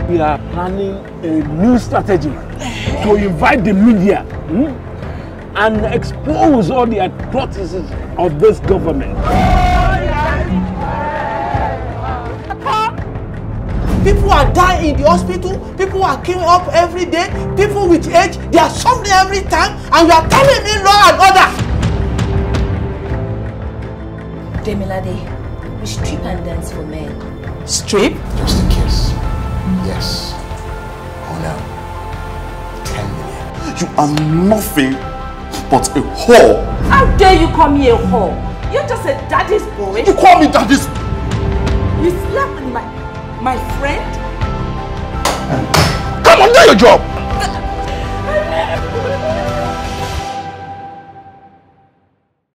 We are planning a new strategy to invite the media and expose all the atrocities of this government. People are dying in the hospital, people are queuing up every day, people with age, they are suffering every time, and you are telling me law and order. Demilade, we strip and dance for men. Strip? Just a kiss. Yes. Oh no. 10 million. You are nothing but a whore. How dare you call me a whore? You're just a daddy's boy. You call me daddy's... You slept with my friend? Come on, do your job.